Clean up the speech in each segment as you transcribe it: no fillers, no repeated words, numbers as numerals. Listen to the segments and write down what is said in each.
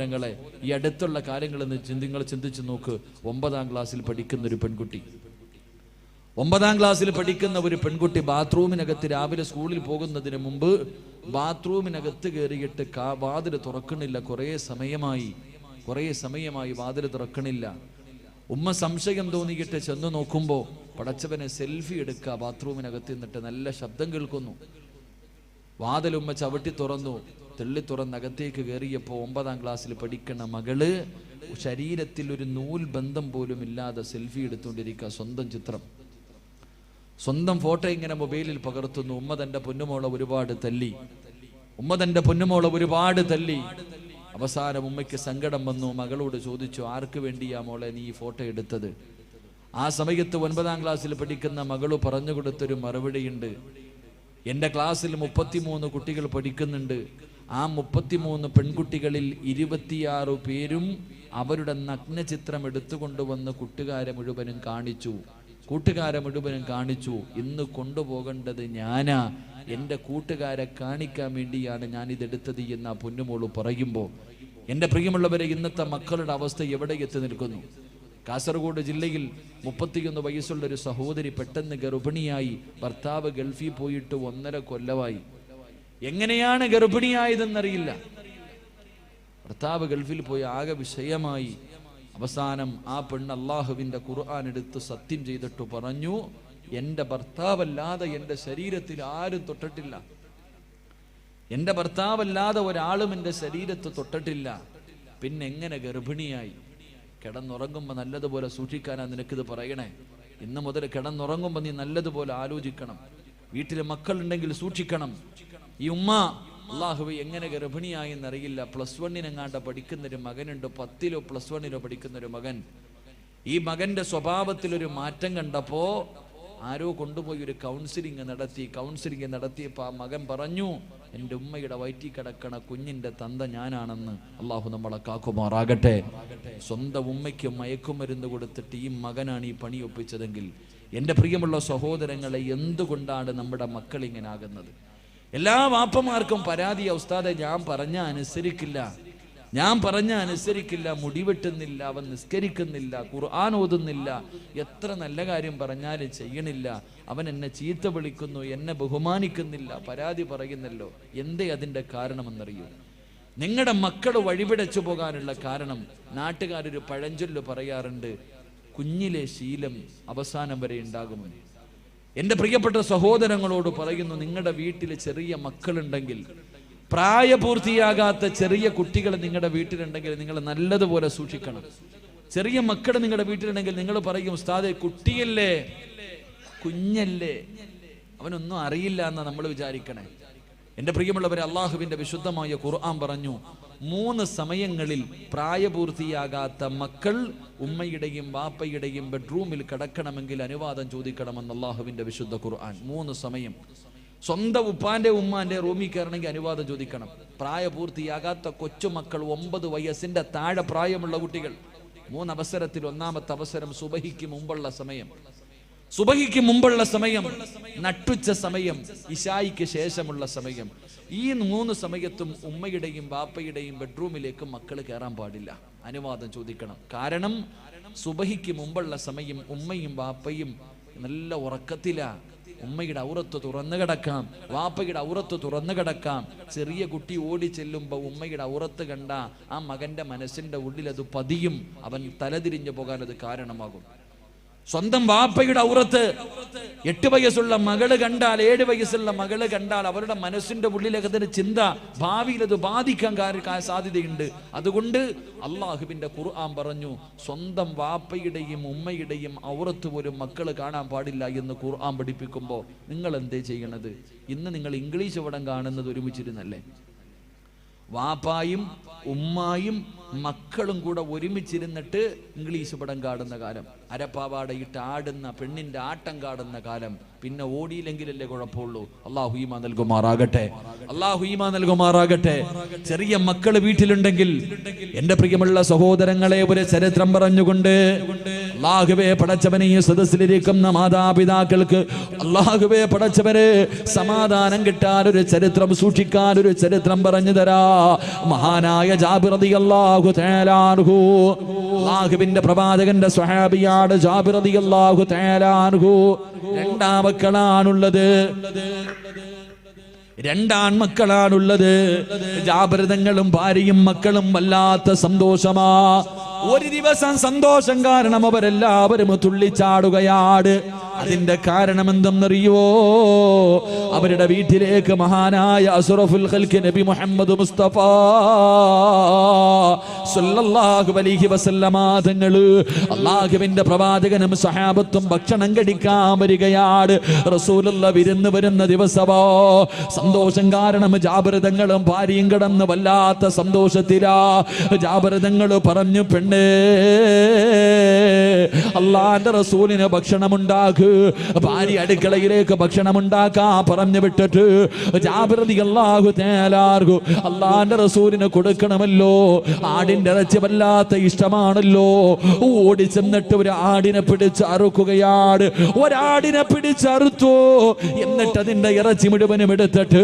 ങ്ങളെ ഈ അടുത്തുള്ള കാര്യങ്ങൾ നിങ്ങൾ ചിന്തിച്ചു നോക്ക്. 9ാം ക്ലാസ്സിൽ പഠിക്കുന്ന ഒരു പെൺകുട്ടി 9ാം ക്ലാസ്സിൽ പഠിക്കുന്ന ഒരു പെൺകുട്ടി ബാത്റൂമിനകത്ത് രാവിലെ സ്കൂളിൽ പോകുന്നതിന് മുമ്പ് ബാത്റൂമിനകത്ത് കയറിയിട്ട് വാതിൽ തുറക്കണില്ല. കുറേ സമയമായി വാതിൽ തുറക്കണില്ല. ഉമ്മ സംശയം തോന്നിയിട്ട് ചെന്ന് നോക്കുമ്പോൾ പടച്ചവനെ സെൽഫി എടുക്കുക. ബാത്റൂമിനകത്ത് നിന്നിട്ട് നല്ല ശബ്ദം കേൾക്കുന്നു. വാതിൽ ഉമ്മ ചവിട്ടി തുറന്നു. തെള്ളി തുറന്നകത്തേക്ക് കയറിയപ്പോൾ 9ാം ക്ലാസ്സിൽ പഠിക്കുന്ന മകള് ശരീരത്തിൽ ഒരു നൂൽ ബന്ധം പോലും ഇല്ലാതെ സെൽഫി എടുത്തുകൊണ്ടിരിക്കുക. സ്വന്തം ചിത്രം, സ്വന്തം ഫോട്ടോ ഇങ്ങനെ മൊബൈലിൽ പകർത്തുന്നു. ഉമ്മ തന്റെ പൊന്നുമോളെ ഒരുപാട് തല്ലി. അവസാനം ഉമ്മയ്ക്ക് സങ്കടം വന്നു. മകളോട് ചോദിച്ചു, ആർക്ക് വേണ്ടിയാ മോളെ നീ ഈ ഫോട്ടോ എടുത്തത്? ആ സമയത്ത് 9ാം ക്ലാസ്സിൽ പഠിക്കുന്ന മകള് പറഞ്ഞു കൊടുത്തൊരു മറുപടിയുണ്ട്. എൻ്റെ ക്ലാസ്സിൽ 33 കുട്ടികൾ പഠിക്കുന്നുണ്ട്. ആ 33 പെൺകുട്ടികളിൽ 26 പേരും അവരുടെ നഗ്നചിത്രം എടുത്തുകൊണ്ടുവന്ന് കൂട്ടുകാരെ മുഴുവനും കാണിച്ചു. ഇന്ന് കൊണ്ടുപോകേണ്ടത് ഞാനാ, എൻ്റെ കൂട്ടുകാരെ കാണിക്കാൻ വേണ്ടിയാണ് ഞാനിതെടുത്തത് എന്ന് ആ പൊന്നുമോള് പറയുമ്പോൾ, എൻ്റെ പ്രിയമുള്ളവരെ, ഇന്നത്തെ മക്കളുടെ അവസ്ഥ എവിടെ എത്തി നിൽക്കുന്നു? കാസർഗോഡ് ജില്ലയിൽ 31 വയസ്സുള്ളൊരു സഹോദരി പെട്ടെന്ന് ഗർഭിണിയായി. ഭർത്താവ് ഗൾഫിൽ പോയിട്ട് 1.5 കൊല്ലമായി. എങ്ങനെയാണ് ഗർഭിണിയായതെന്നറിയില്ല. ഭർത്താവ് ഗൾഫിൽ പോയി ആകെ വിഷയമായി. അവസാനം ആ പെണ്ണ് അള്ളാഹുവിൻ്റെ ഖുർആൻ എടുത്ത് സത്യം ചെയ്തിട്ട് പറഞ്ഞു, എൻ്റെ ഭർത്താവല്ലാതെ എൻ്റെ ശരീരത്തിൽ ആരും തൊട്ടിട്ടില്ല, എൻ്റെ ഭർത്താവല്ലാതെ ഒരാളും എൻ്റെ ശരീരത്ത് തൊട്ടിട്ടില്ല, പിന്നെ എങ്ങനെ ഗർഭിണിയായി? കിടന്നുറങ്ങുമ്പോൾ നല്ലതുപോലെ സൂക്ഷിക്കാനാ നിനക്കിത് പറയണേ. ഇന്ന് മുതൽ കിടന്നുറങ്ങുമ്പോൾ നീ നല്ലതുപോലെ ആലോചിക്കണം. വീട്ടിൽ മക്കളുണ്ടെങ്കിൽ സൂക്ഷിക്കണം. ഈ ഉമ്മ അല്ലാഹുവേ എങ്ങനെ ഗർഭിണിയായി എന്നറിയില്ല. +1 എങ്ങാണ്ട് പഠിക്കുന്നൊരു മകനുണ്ട്, 10ലോ +1ലോ പഠിക്കുന്നൊരു മകൻ. ഈ മകന്റെ സ്വഭാവത്തിലൊരു മാറ്റം കണ്ടപ്പോ ആരോ കൊണ്ടുപോയി ഒരു കൗൺസിലിംഗ് നടത്തിയപ്പോൾ ആ മകൻ പറഞ്ഞു, എൻ്റെ ഉമ്മയുടെ വയറ്റിൽ കിടക്കണ കുഞ്ഞിന്റെ തന്ത ഞാനാണെന്ന്. അള്ളാഹു നമ്മളെ കാക്കുമാറാകട്ടെ. സ്വന്തം ഉമ്മയ്ക്ക് മയക്കുമരുന്ന് കൊടുത്തിട്ട് ഈ മകനാണ് ഈ പണി ഒപ്പിച്ചതെങ്കിൽ, എൻ്റെ പ്രിയമുള്ള സഹോദരങ്ങളെ, എന്തുകൊണ്ടാണ് നമ്മുടെ മക്കൾ ഇങ്ങനെ ആകുന്നത്? എല്ലാ വാപ്പമാർക്കും പരാതിയാ, ഉസ്താദെ ഞാൻ പറഞ്ഞ അനുസരിക്കില്ല, മുടിവെട്ടുന്നില്ല, അവൻ നിസ്കരിക്കുന്നില്ല, ഖുർആൻ ഓതുന്നില്ല, എത്ര നല്ല കാര്യം പറഞ്ഞാലും ചെയ്യണില്ല, അവൻ എന്നെ ചീത്ത വിളിക്കുന്നു, എന്നെ ബഹുമാനിക്കുന്നില്ല, പരാതി പറയുന്നല്ലോ. എന്തേ അതിൻ്റെ കാരണമെന്നറിയൂ? നിങ്ങളുടെ മക്കൾ വഴിപിടച്ചു പോകാനുള്ള കാരണം, നാട്ടുകാരൊരു പഴഞ്ചൊല്ല് പറയാറുണ്ട്, കുഞ്ഞിലെ ശീലം അവസാനം വരെ ഉണ്ടാകുമെന്ന്. എൻ്റെ പ്രിയപ്പെട്ട സഹോദരങ്ങളോട് പറയുന്നു, നിങ്ങളുടെ വീട്ടിൽ ചെറിയ മക്കളുണ്ടെങ്കിൽ, പ്രായപൂർത്തിയാകാത്ത ചെറിയ കുട്ടികൾ നിങ്ങളുടെ വീട്ടിലുണ്ടെങ്കിൽ നിങ്ങൾ നല്ലതുപോലെ സൂക്ഷിക്കണം. ചെറിയ മക്കൾ നിങ്ങളുടെ വീട്ടിലുണ്ടെങ്കിൽ നിങ്ങൾ പറയും, ഉസ്താദേ കുട്ടിയല്ലേ, കുഞ്ഞല്ലേ, അവനൊന്നും അറിയില്ല എന്നാ നമ്മൾ വിചാരിക്കണേ. എൻ്റെ പ്രിയമുള്ളവരെ, അള്ളാഹുവിൻ്റെ വിശുദ്ധമായ ഖുർആൻ പറഞ്ഞു, 3 സമയങ്ങളിൽ പ്രായപൂർത്തിയാകാത്ത മക്കൾ ഉമ്മയുടെയും വാപ്പയുടെയും ബെഡ്റൂമിൽ കിടക്കണമെങ്കിൽ അനുവാദം ചോദിക്കണമെന്ന് അള്ളാഹുവിൻ്റെ വിശുദ്ധ ഖുർആൻ. 3 സമയം. സ്വന്തം ഉപ്പാന്റെ ഉമ്മാന്റെ റൂമിൽ കയറണമെങ്കിൽ അനുവാദം ചോദിക്കണം. പ്രായപൂർത്തിയാകാത്ത കൊച്ചുമക്കൾ, 9 വയസ്സിന്റെ താഴെ പ്രായമുള്ള കുട്ടികൾ, 3 അവസരത്തിൽ 1ാമത്തെ അവസരം സുബഹിക്ക് മുമ്പുള്ള സമയം, നട്ടുച്ച സമയം, ഇശായിക്ക് ശേഷമുള്ള സമയം. ഈ 3 സമയത്തും ഉമ്മയുടെയും ബാപ്പയുടെയും ബെഡ്റൂമിലേക്ക് മക്കൾ കയറാൻ പാടില്ല, അനുവാദം ചോദിക്കണം. കാരണം സുബഹിക്ക് മുമ്പുള്ള സമയം ഉമ്മയും ബാപ്പയും നല്ല ഉറക്കത്തിലാ. ഉമ്മയുടെ ഔറത്ത് തുറന്നു കിടക്കാം, വാപ്പയുടെ ഔറത്ത് തുറന്നു കിടക്കാം. ചെറിയ കുട്ടി ഓടി ചെല്ലുമ്പോൾ ഉമ്മയുടെ ഔറത്ത് കണ്ട ആ മകന്റെ മനസ്സിന്റെ ഉള്ളിൽ അത് പതിയും, അവൻ തലതിരിഞ്ഞു പോകാൻ അത് കാരണമാകും. സ്വന്തം വാപ്പയുടെ ഔറത്ത് 8 വയസ്സുള്ള മകള് കണ്ടാൽ, 7 വയസ്സുള്ള മകള് കണ്ടാൽ അവരുടെ മനസ്സിന്റെ ഉള്ളിലേക്ക് അതിന് ചിന്ത, ഭാവിയിൽ അത് ബാധിക്കാൻ സാധ്യതയുണ്ട്. അതുകൊണ്ട് അള്ളാഹുവിന്റെ ഖുർആൻ പറഞ്ഞു, സ്വന്തം വാപ്പയുടെയും ഉമ്മയുടെയും ഔറത്ത് പോലും മക്കള് കാണാൻ പാടില്ല എന്ന് ഖുർആൻ പഠിപ്പിക്കുമ്പോൾ നിങ്ങൾ എന്തേ ചെയ്യണത്? ഇന്ന് നിങ്ങൾ ഇംഗ്ലീഷ് പടം കാണുന്നത് ഒരുമിച്ചിരുന്നല്ലേ? വാപ്പായും ഉമ്മായും മക്കളും കൂടെ ഒരുമിച്ചിരുന്നിട്ട് ഇംഗ്ലീഷ് പടം കാണുന്ന കാലം, അരപ്പാവാടയിട്ട് ആടുന്ന പെണ്ണിന്റെ ആട്ടം കാണുന്ന കാലം. പിന്നെ ഓടിയില്ലെങ്കിലല്ലേ കുഴപ്പമുള്ളൂ. അല്ലാഹു ഈമാൻ നൽകുമാറാകട്ടെ, അല്ലാഹു ഈമാൻ നൽകുമാറാകട്ടെ. ചെറിയ മക്കള് വീട്ടിലുണ്ടെങ്കിൽ എന്റെ പ്രിയമുള്ള സഹോദരങ്ങളെ, ഒരു ചരിത്രം പറഞ്ഞുകൊണ്ട് അല്ലാഹുവേ പടച്ചവനെ, ഈ സദസ്സിലിരിക്കുന്ന മാതാപിതാക്കൾക്ക് അല്ലാഹുവേ പടച്ചവരെ സമാധാനം കിട്ടാൻ ഒരു ചരിത്രം സൂക്ഷിക്കാൻ ഒരു ചരിത്രം പറഞ്ഞു തരാ. മഹാനായ ജാബിർ റളിയല്ലാഹു തആല അൻഹു, അല്ലാഹുവിന്റെ പ്രവാചകന്റെ സ്വഹാബിയാണ് ജാബിർ റളിയല്ലാഹു തആല അൻഹു. രണ്ടാൺമക്കളാണുള്ളത്. ജാബിർ തങ്ങളും ഭാര്യയും മക്കളും വല്ലാത്ത സന്തോഷമാ. ഒരു ദിവസം സന്തോഷം കാരണം അവരെല്ലാവരും തുള്ളിച്ചാടുകയാണ്. അതിന്റെ കാരണം എന്തെന്നറിയോ? അവരുടെ വീട്ടിലേക്ക് മഹാനായ അസ്റഫുൽ ഖൽഖ് നബി മുഹമ്മദ് മുസ്തഫ സല്ലല്ലാഹു അലൈഹി വസല്ലമ തങ്ങൾ, അല്ലാഹുവിന്റെ പ്രവാചകനും സഹാബത്തും ഭക്ഷണം കഴിക്കാൻ വരികയാണ്. റസൂലുള്ള വിരുന്ന് വരുന്ന ദിവസമോ സന്തോഷം കാരണം ജാബിർ തങ്ങളും ഭാര്യയും കിടന്ന് വല്ലാത്ത സന്തോഷത്തിലാ. ജാബിർ തങ്ങൾ പറഞ്ഞു, പെണ്ണേ അല്ലാഹുവിന്റെ റസൂലിന് ഭക്ഷണമുണ്ടാക്കുക. ഭാര്യ അടുക്കളയിലേക്ക് ഭക്ഷണം ഉണ്ടാക്കാ പറഞ്ഞു വിട്ടിട്ട് ജാബിർ റളിയല്ലാഹു തആല അൻഹു അല്ലാഹുവിന്റെ റസൂലിന് കൊടുക്കണമല്ലോ. ആടിന്റെ ഇറച്ചി വല്ലാത്ത ഇഷ്ടമാണല്ലോ. ഓടി ചെന്നിട്ട് ഒരു ആടിനെ പിടിച്ച് അറുക്കുകയാണ്. ഒരാടിനെ പിടിച്ചറുത്തു. എന്നിട്ട് അതിന്റെ ഇറച്ചി മുഴുവനും എടുത്തിട്ട്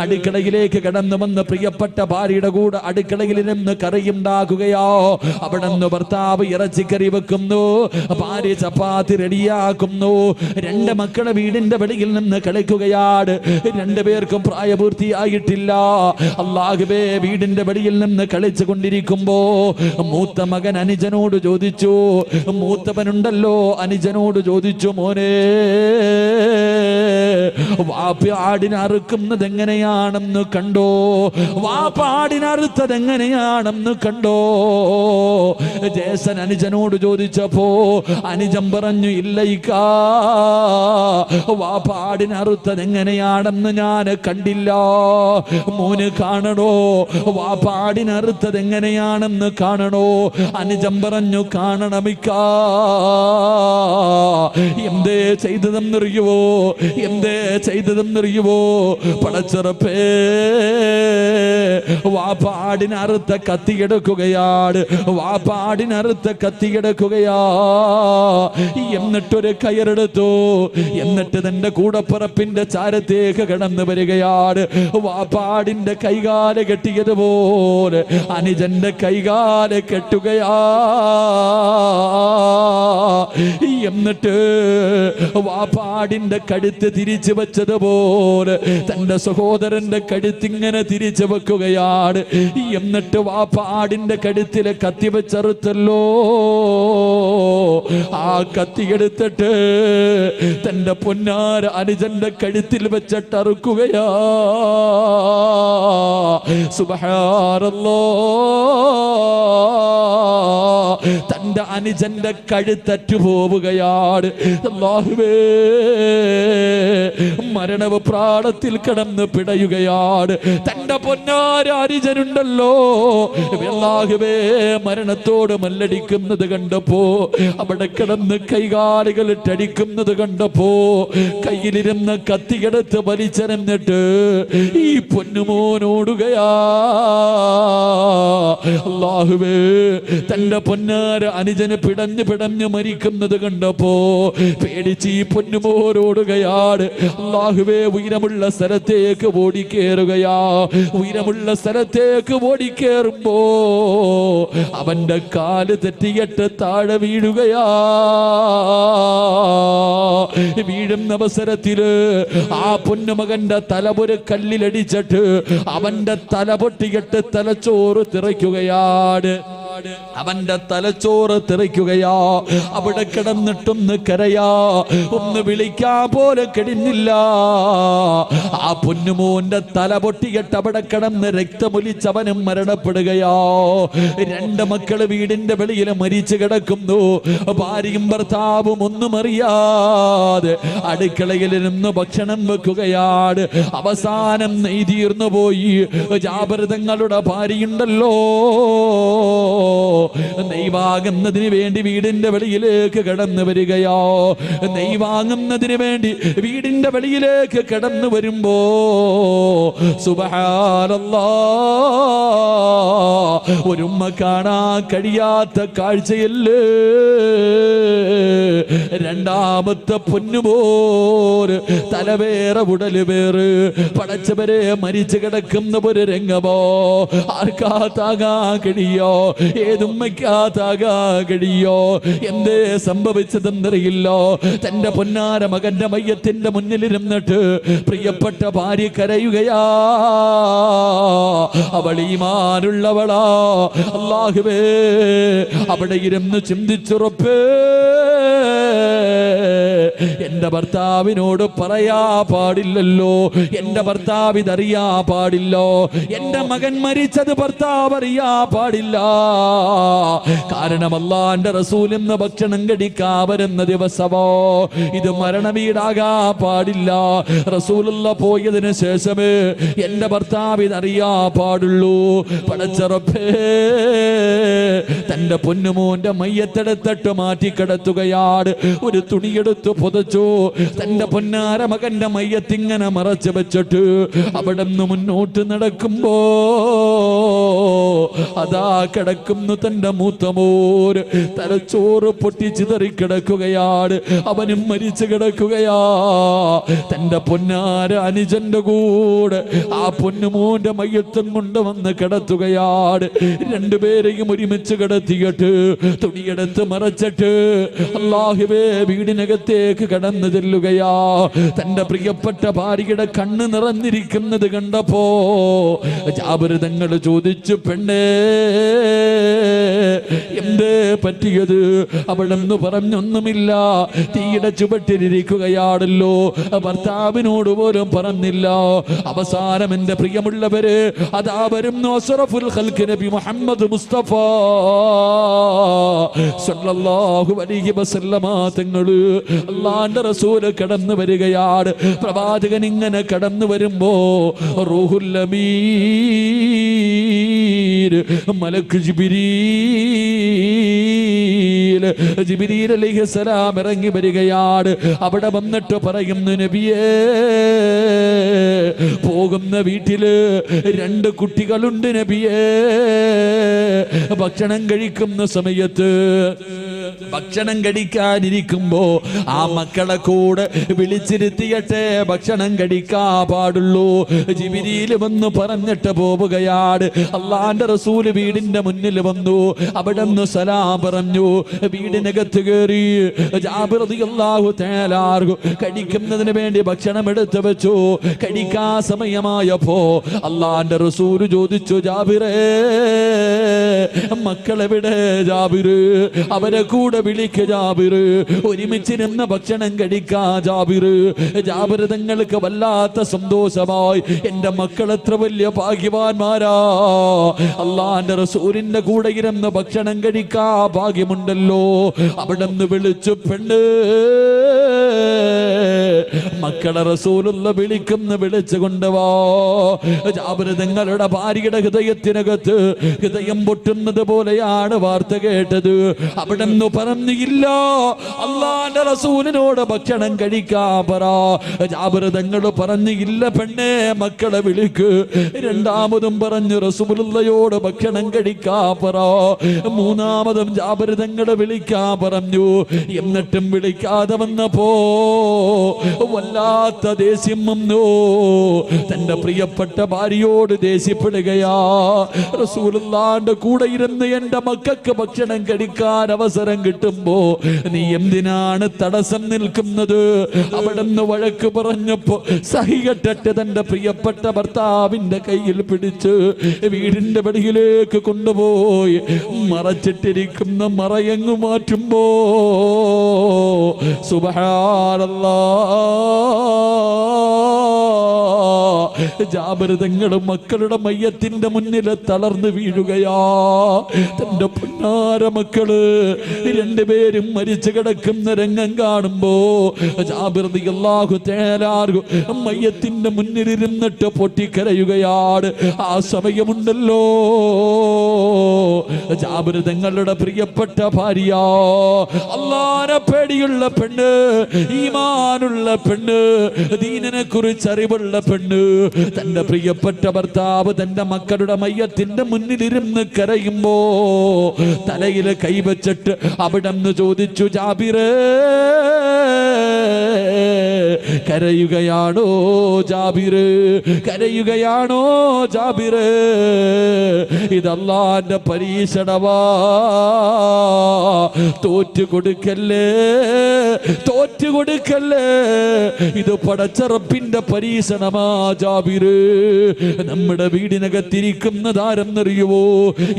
അടുക്കളയിലേക്ക് കടന്നു വന്ന് പ്രിയപ്പെട്ട ഭാര്യയുടെ കൂടെ അടുക്കളയിൽ നിന്ന് കറിയുണ്ടാക്കുകയോ. അവിടെ നിന്ന് ഭർത്താവ് ഇറച്ചിക്കറി വെക്കുന്നു, ഭാര്യ ചപ്പാത്തി റെഡിയാക്കുന്നു. രണ്ട് മക്കളെ വീടിന്റെ വെളിയിൽ നിന്ന് കളിക്കുകയാണ്. രണ്ടുപേർക്കും പ്രായപൂർത്തിയായിട്ടില്ല. അല്ലാഹുവേ, വീടിന്റെ വെളിയിൽ നിന്ന് കളിച്ചു കൊണ്ടിരിക്കുമ്പോ മൂത്ത മകൻ അനുജനോട് ചോദിച്ചു, മൂത്തവനുണ്ടല്ലോ അനുജനോട് ചോദിച്ചു, മോനെ വാപ്പ ആടിനെ അറുക്കുന്നത് എങ്ങനെയാണെന്ന് കണ്ടോ? വാപ്പ ആടിനെ അറുത്തത് എങ്ങനെയാണെന്ന് കണ്ടോ? ജേസൻ അനുജനോട് ചോദിച്ചപ്പോ അനുജൻ പറഞ്ഞു, ഇല്ലയിക്കാ, വാപ്പ ആടിനെ അറുത്തത് എങ്ങനെയാണെന്ന് ഞാൻ കണ്ടില്ല. മോന് കാണണോ? വാപ്പ ആടിനെ അറുത്തത് എങ്ങനെയാണെന്ന് കാണണോ? അനുജൻ പറഞ്ഞു, കാണണമിക്കാ. എന്തേ ചെയ്തതെന്നറിയുവോ? എന്തേ ചെയ്തതെന്നറിയുവോ? പടച്ചറപ്പേ, വാപ്പ ആടിനെ അറുത്ത കത്തിയെടുക്കുകയാണ്. വാപ്പ ആടിനെ അറുത്ത കത്തിയെടുക്കുകയാ. എന്നിട്ടൊരു കയറെടുത്തു. എന്നിട്ട് തന്റെ കൂടപ്പിറപ്പിന്റെ ചാരത്തേക്ക് കടന്നു വരികയാണ്. വാപ്പാടിന്റെ കൈകാല് കെട്ടിയതുപോലെ അനുജന്റെ കൈകാല് കെട്ടുകയാ. എന്നിട്ട് വാപ്പാടിന്റെ കഴുത്ത് തിരിച്ചു വെച്ചതുപോലെ തന്റെ സഹോദരന്റെ കഴുത്തിങ്ങനെ തിരിച്ചു വെക്കുകയാണ്. എന്നിട്ട് വാപ്പാടിന്റെ കഴുത്തിലെ കത്തി വെച്ചറുത്തല്ലോ. ആ കത്തിയെടുത്തിട്ട് തന്റെ പൊന്നാര അനുജന്റെ കഴുത്തിൽ വെച്ചിട്ട് അറുക്കുകയാ. സുബ്ഹാനല്ലാഹ്, തന്റെ അനുജന്റെ കഴുത്തറ്റു പോവുകയാണ്. അല്ലാഹുവേ, മരണവ് പ്രാണത്തിൽ കിടന്ന് പിടയുകയാണ്. തന്റെ പൊന്നാര അനുജനുണ്ടല്ലോ, അല്ലാഹുവേ, മരണത്തോട് മല്ലടിക്കുന്നത് കണ്ടപ്പോ, അവിടെ കിടന്ന് കൈകാലുകൾ ഇട്ടടിക്കുന്നത് കണ്ടപ്പോ കയ്യിലിരുന്ന കത്തിയെടുത്ത് വലിച്ചെറിഞ്ഞിട്ട് ഈ പൊന്നുമോനോടുകയാ. അല്ലാഹുവേ, തന്റെ പൊന്നാര അനുജന് പിടഞ്ഞു പിടഞ്ഞു മരിക്കുന്നത് കണ്ടപ്പോ പേടിച്ച് ഈ പൊന്നുമോനോടുകയാണ്. അല്ലാഹുവേ, ഉയരമുള്ള സ്ഥലത്തേക്ക് ഓടിക്കേറുകയാ. ഉയരമുള്ള സ്ഥലത്തേക്ക് ഓടിക്കേറുമ്പോ അവന്റെ കാല് തെറ്റിയിട്ട് താഴെ വീഴുകയാ. വീഴുന്ന അവസരത്തില് ആ പൊന്നുമകന്റെ തല ഒരു കല്ലിലടിച്ചിട്ട് അവന്റെ തല പൊട്ടിയിട്ട് തലച്ചോറ് തിറയ്ക്കുകയാണ്. അവന്റെ തലച്ചോറ് തെറിക്കുകയാ. അവിടെ കിടന്നിട്ടൊന്ന് കരയാ, ഒന്ന് വിളിക്കാൻ പോലെ കഴിഞ്ഞില്ല. ആ പൊന്നുമോന്റെ തല പൊട്ടിയിട്ട് അവിടെ കിടന്ന് രക്തമൊലിച്ചവനും മരണപ്പെടുകയാ. രണ്ട് മക്കള് വീടിന്റെ വെളിയിൽ മരിച്ചു കിടക്കുന്നു. ഭാര്യയും ഭർത്താവും ഒന്നും അറിയാതെ അടുക്കളയിൽ നിന്ന് ഭക്ഷണം വെക്കുകയാണ്. അവസാനം നെയ്തീർന്നു പോയി. ജാബിർ തങ്ങളുടെ ഭാര്യയുണ്ടല്ലോ, നെയ്വാകുന്നതിന് വേണ്ടി വീടിന്റെ വെളിയിലേക്ക് കടന്നു വരികയോ, നെയ്വാങ്ങുന്നതിന് വേണ്ടി വീടിന്റെ വെളിയിലേക്ക് കടന്നു വരുമ്പോ സുബ്ഹാനല്ലാഹ്, ഒരു ഉമ്മ കാണാൻ കഴിയാത്ത കാഴ്ചയല്ലേ. രണ്ടാമത്തെ പൊന്നുപോര് തലവേറെ ഉടല് വേറ് പടച്ചവരെ മരിച്ചു കിടക്കുന്ന ഒരു രംഗമോ ആർക്കാ താകാൻ കഴിയോ? ഏതുമ്മയ്ക്കാ താകാൻ കഴിയോ? എന്തേ സംഭവിച്ചതെന്നറിയില്ലോ. തന്റെ പൊന്നാര മകന്റെ മയ്യത്തിന്റെ മുന്നിലിരുന്നിട്ട് പ്രിയപ്പെട്ട ഭാര്യ കരയുകയാ. അവൾ ഈമാനുള്ളവളാ. അല്ലാഹുവേ, അവിടെ ഇരുന്ന് ചിന്തിച്ചുറപ്പേ, എന്റെ ഭർത്താവിനോട് പറയാ പാടില്ലല്ലോ, എന്റെ ഭർത്താവ് ഇതറിയാ പാടില്ലോ, എന്റെ മകൻ മരിച്ചത് ഭർത്താവ് അറിയാ പാടില്ല. കാരണം അല്ലാഹുവിന്റെ റസൂൽ ഇന്ന് ഭക്ഷണം കഴിക്കാ വരുന്ന ദിവസമോ ഇത് മരണവീടാകാ പാടില്ല. റസൂലുള്ള പോയതിന് ശേഷമേ എന്റെ ഭർത്താവ് ഇതറിയാ പാടുള്ളൂ. പടച്ചറപ്പേ, തന്റെ പൊന്നുമോന്റെ മയ്യത്തെടുത്തിട്ട് മാറ്റിക്കിടത്തുകയാണ്. ഒരു തുണിയെടുത്ത് പുതച്ചു തന്റെ പൊന്നാര മകന്റെ മയ്യത്തിങ്ങനെ മറച്ചു വെച്ചിട്ട് അവിടെ നിന്ന് മുന്നോട്ട് നടക്കുമ്പോ അതാ കിടക്കുന്നു തന്റെ മൂത്തമോര്. തലച്ചോറ് പൊട്ടിച്ചിതറി കിടക്കുകയാണ്. അവനും മരിച്ചു കിടക്കുകയാ. തന്റെ പൊന്നാര അനുജന്റെ കൂടെ ആ പൊന്നുമോന്റെ മയ്യത്തും കൊണ്ടുവന്ന് കിടത്തുകയാണ്. രണ്ടുപേരെയും ഒരുമിച്ച് കിടത്തിയിട്ട് തുണിയെടുത്ത് മറച്ചിട്ട് അല്ലാഹുവേ വീടിനകത്തേക്ക് കടന്നു ചെല്ലുകയാ. തന്റെ പ്രിയപ്പെട്ട ഭാര്യയുടെ കണ്ണ് നിറഞ്ഞിരിക്കുന്നത് കണ്ടപ്പോ ജാബിർ തങ്ങൾ ചോദിച്ചു, പെണ്ണേ എന്തേ പറ്റിയത്? അവിടെന്ന് പറഞ്ഞൊന്നുമില്ല, തീയുടെ ചുവട്ടിലിരിക്കുകയാണല്ലോ, ഭർത്താവിനോട് പോലും പറഞ്ഞില്ല. അവസാനം എന്റെ പ്രിയമുള്ളവര് അതാ വരുന്നു അസ്റഫുൽ ഖൽഖ് നബി മുഹമ്മദ് മുസ്തഫ സല്ലല്ലാഹു അലൈഹി വസല്ലമ തങ്ങള് അല്ലാഹുവിന്റെ റസൂൽ കടന്നു വരികയാണ്. പ്രവാചകൻ ഇങ്ങനെ കടന്നു വരുമ്പോ റൂഹുൽ അമീൻ മലക്ക് ജിബ്രീൽ അലൈഹിസ്സലാം ഇറങ്ങി വരികയാണ്. അവിടെ വന്നിട്ട് പറയുന്നു, നബിയേ, പോകുന്ന വീട്ടില് 2 കുട്ടികളുണ്ട് നബിയേ. ഭക്ഷണം കഴിക്കുന്ന സമയത്ത് ഭക്ഷണം കഴിക്കാനിരിക്കുമ്പോ ആ മക്കളെ കൂടെ വിളിച്ചിരുത്തിയട്ടെ ഭക്ഷണം കഴിക്കാ പാടുള്ളൂ. ജിബ്രീൽ വന്ന് പറഞ്ഞിട്ട് പോവുകയാണ്. അല്ലാഹുവിന്റെ റസൂല് വീടിന്റെ മുന്നിൽ വന്നു. അവിടെ നിന്ന് സലാം പറഞ്ഞു. വീടിനകത്ത് കയറി ജാബിർ റളിയല്ലാഹു തആല കഴിക്കുന്നതിന് വേണ്ടി ഭക്ഷണം എടുത്തു വെച്ചു. കഴിക്കാ സമയമായപ്പോ അല്ലാഹുവിന്റെ റസൂല് ചോദിച്ചു, ജാബിറേ, മക്കളെവിടെ ജാബിർ? അവരെ കൂടെ വിളിക്ക ജാബിർ, ഒരുമിച്ചിരുന്ന് ഭക്ഷണം കഴിക്കാ ജാബിർ. ജാബിർ തങ്ങൾക്ക് വല്ലാത്ത സന്തോഷമായി. എന്റെ മക്കൾ എത്ര വലിയ ഭാഗ്യവാന്മാരാ, അല്ലാഹുവിന്റെ റസൂലിന്റെ കൂടെ ഇരുന്ന് ഭക്ഷണം കഴിക്കാ ഭാഗ്യമുണ്ടല്ലോ. അവിടെ നിന്ന് വിളിച്ചു, പെണ്ണ്, മക്കളെ റസൂലുള്ള വിളിക്കുന്ന വിളിച്ചു കൊണ്ടുവാ. ജാബിർ തങ്ങളുടെ ഭാര്യയുടെ ഹൃദയത്തിനകത്ത് ഹൃദയം പൊട്ടുന്നത് പോലെയാണ് വാർത്ത കേട്ടത്. അവിടെ നിന്ന് പറഞ്ഞില്ല, അല്ലാഹുവിന്റെ റസൂലിനോട് ഭക്ഷണം കഴിക്കാൻ പറ. ജാബിർ തങ്ങൾ പറഞ്ഞില്ല, പെണ്ണേ, മക്കളെ വിളിക്ക്. രണ്ടാമതും പറഞ്ഞു, റസൂലുള്ളയോട് ഭക്ഷണം കഴിക്കാൻ പറ. മൂന്നാമതും ജാബിർ തങ്ങളെ വിളിക്കാൻ പറഞ്ഞു. എന്നിട്ടും വിളിക്കാതെ വന്നപ്പോ വല്ലാത്ത ദേഷ്യം വന്നു. തന്റെ പ്രിയപ്പെട്ട ഭാര്യയോട് ദേഷ്യപ്പെടുകയാ. റസൂലുള്ളാഹിന്റെ കൂടെ ഇരുന്ന് എന്റെ മക്കൾക്ക് ഭക്ഷണം കഴിക്കാൻ അവസരം കിട്ടുമ്പോ നീ എന്തിനാണ് തടസ്സം നിൽക്കുന്നത്? അവിടെ നിന്ന് വഴക്ക് പറഞ്ഞപ്പോ സഹികെട്ടിട്ട് തന്റെ പ്രിയപ്പെട്ട ഭർത്താവിന്റെ കയ്യിൽ പിടിച്ച് വീടിന്റെ വെളിയിലേക്ക് കൊണ്ടുപോയി മറച്ചിട്ടിരിക്കുന്ന മറയങ്ങു മാറ്റുമ്പോ സുബ്ഹാനല്ലാഹ്, ജാബിർ തങ്ങളും മക്കളുടെ മയ്യത്തിന്റെ മുന്നിൽ തളർന്നു വീഴുകയാ. തന്റെ പൊന്നാര മക്കള് രണ്ടുപേരും മരിച്ചു കിടക്കുന്ന രംഗം കാണുമ്പോ ജാബിർ റളിയല്ലാഹു തആല മയ്യത്തിന്റെ മുന്നിലിരുന്നിട്ട് പൊട്ടിക്കരയുകയാണ്. ആ സമയമുണ്ടല്ലോ ജാബിർ തങ്ങളുടെ പ്രിയപ്പെട്ട ഭാര്യ, അല്ലാഹുവിനെ പേടിയുള്ള പെണ്ണ്, ഈമാനുള്ള പെണ്ണ്, ദീനിനെ കുറിച്ച് അറിവുള്ള പെണ്ണ്, തന്റെ പ്രിയപ്പെട്ട ഭർത്താവ് തന്റെ മക്കളുടെ മയ്യത്തിന്റെ മുന്നിലിരുന്ന് കരയുമ്പോ തലയിൽ കൈവച്ചിട്ട് അവിടെന്ന് ചോദിച്ചു, ജാബിറേ കരയുകയാണോ ജാബിറ്, കരയുകയാണോ ജാബിറ്? ഇത് അല്ലാഹുവിന്റെ പരീക്ഷണമാ, തോറ്റുകൊടുക്കല്ലേ, തോറ്റുകൊടുക്കല്ലേ. ഇത് പടച്ച റബ്ബിന്റെ പരീക്ഷണമാ ജാബിറ്. നമ്മുടെ വീടിനകത്തിരിക്കുന്നതാരെന്നറിയുവോ?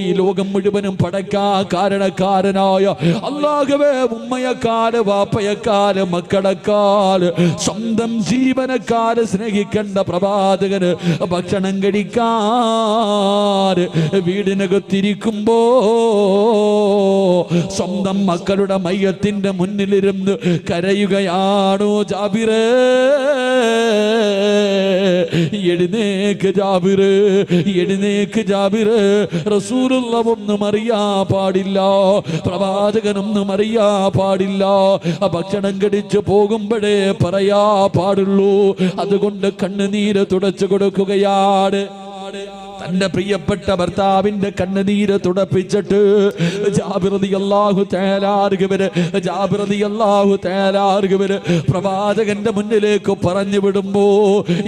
ഈ ലോകം മുഴുവനും പടക്കാൻ കാരണക്കാരനായ അല്ലാഹുവേ, ഉമ്മയെക്കാല് വാപ്പയെക്കാല് മക്കളെക്കാല് സ്വന്തം ജീവനക്കാര് സ്നേഹിക്കേണ്ട പ്രവാചകന് ഭക്ഷണം കഴിക്കാൻ വീടിനകത്തിരിക്കുമ്പോ സ്വന്തം മക്കളുടെ മയ്യത്തിന്റെ മുന്നിലിരുന്ന് കരയുകയാണോ ജാബിറേ? എഴുന്നേക്ക് ജാബിറ്, എഴുന്നേക്ക് ജാബിറ്. റസൂലുള്ളാഹി ഒന്നും അറിയാ പാടില്ല, പ്രവാചകനൊന്നും അറിയാ പാടില്ല. ഭക്ഷണം കഴിച്ചു പോകുമ്പോഴേ പറയാ പാടുള്ളൂ. അതുകൊണ്ട് കണ്ണുനീര് തുടച്ചു കൊടുക്കുകയാണ്. തന്റെ പ്രിയപ്പെട്ട ഭർത്താവിന്റെ കണ്ണുനീര് തുടപ്പിച്ചിട്ട് ജാബിർ റളിയല്ലാഹു തആല പ്രവാചകന്റെ മുന്നിലേക്ക് പറഞ്ഞു വിടുമ്പോ